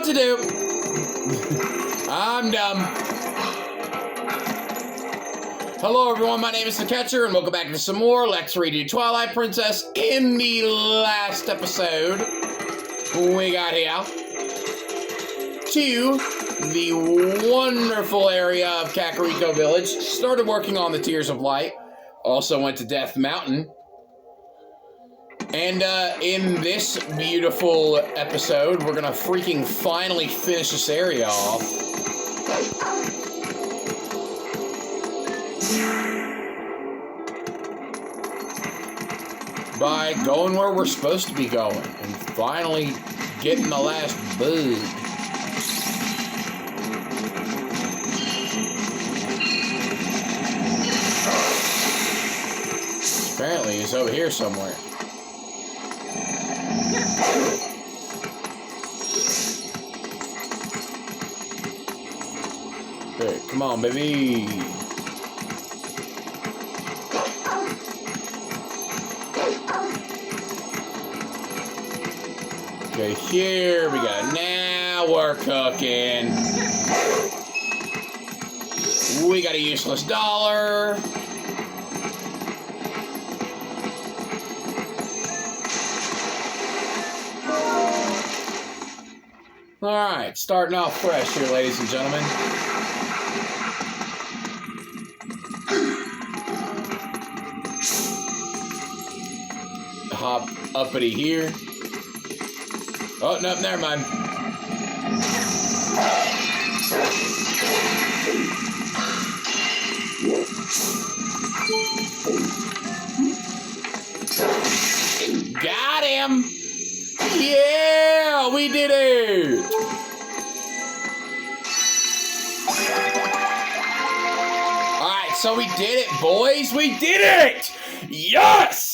what to do. I'm dumb. Hello everyone, my name is The Catcher, and welcome back to some more Let's Redo Twilight Princess. In the last episode, we got here to the wonderful area of Kakariko Village, started working on the Tears of Light, also went to Death Mountain, and in this beautiful episode, we're gonna freaking finally finish this area off. By going where we're supposed to be going and finally getting the last bug. Apparently he's over here somewhere. Hey, come on, baby. Okay, here we go. Now we're cooking. We got a useless dollar. Alright, starting off fresh here, ladies and gentlemen. Hop uppity here. Oh, no, never mind. Got him! Yeah, we did it! Alright, so we did it, boys! We did it! Yes!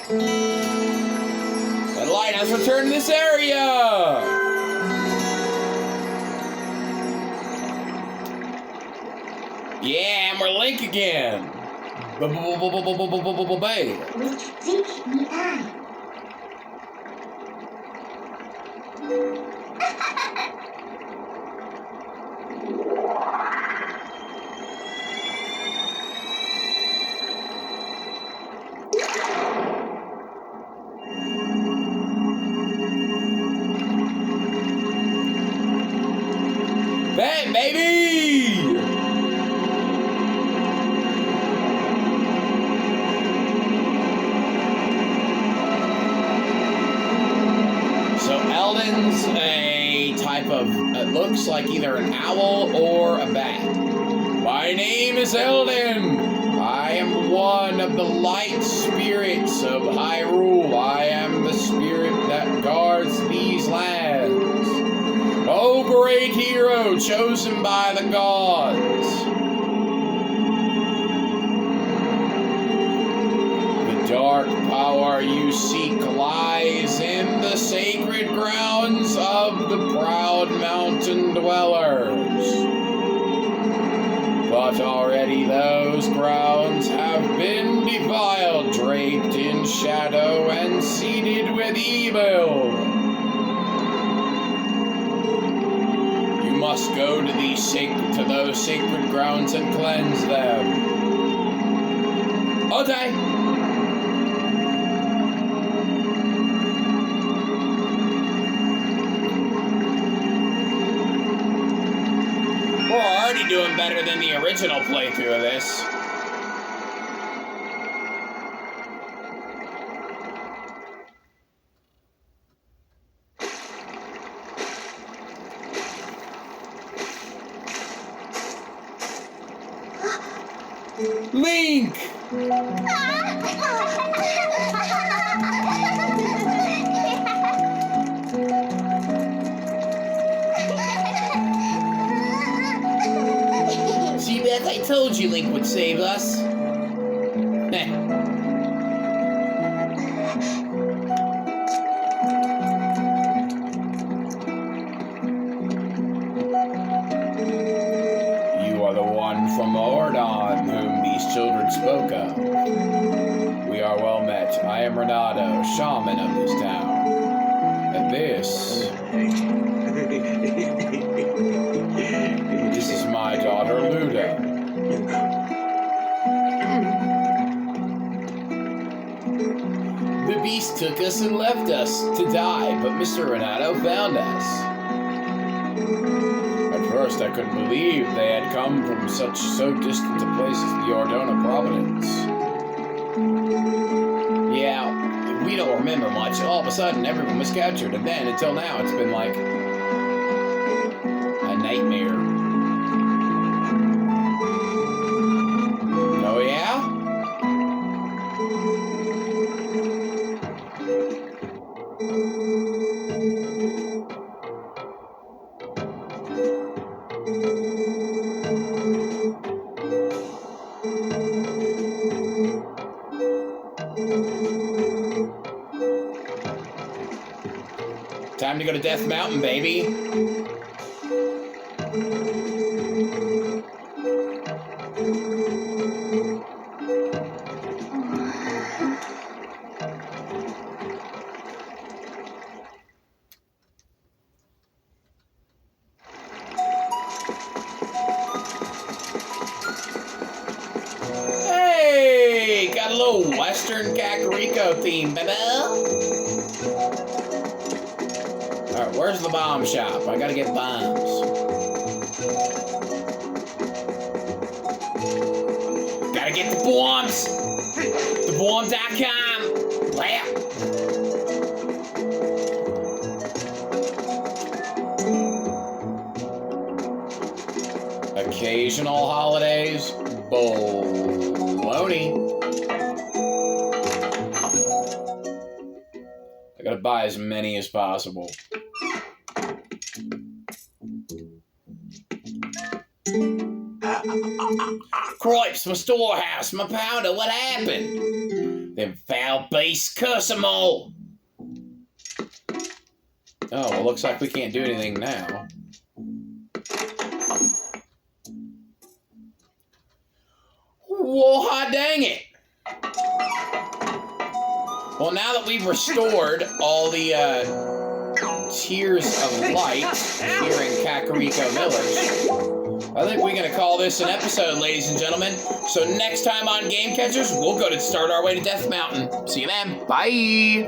The light has returned to this area! Yeah, and we're Link again! Bang, baby! So Eldin's a type of, it looks like either an owl or a bat. My name is Eldin. I am one of the light spirits of Hyrule. I am the spirit that guards these lands. Oh, great hero, chosen by the gods. The dark power you seek lies in the sacred grounds of the proud mountain dwellers. But already those grounds have been defiled, draped in shadow and seeded with evil. You must go to those sacred grounds and cleanse them. Okay. We're already doing better than the original playthrough of this. Link! See, Beth, I told you Link would save us. You are the one from Ordon whom these children spoke of. We are well met. I am Renato, shaman of this town. this. This is my daughter, Luda. The beast took us and left us to die, but Mr. Renato found us. At first, I couldn't believe they had come from so distant a place as the Ordona Providence. Yeah, we don't remember much. All of a sudden, everyone was captured, and then, until now, it's been like a nightmare. Oh, yeah? Time to go to Death Mountain, baby. Hey, got a little Western Kakariko theme, baby. Alright, where's the bomb shop? I gotta get bombs. Gotta get the bombs! TheBomb.com! Wow! Occasional holidays? Baloney. I gotta buy as many as possible. Cripes, my storehouse, my powder, what happened? Them foul beasts, curse them all! Oh, well, looks like we can't do anything now. Whoa, hot dang it! Well, now that we've restored all the, Tears of Light here in Kakariko Village, I think we're going to call this an episode, ladies and gentlemen. So next time on Game Catchers, we'll go to start our way to Death Mountain. See you then. Bye!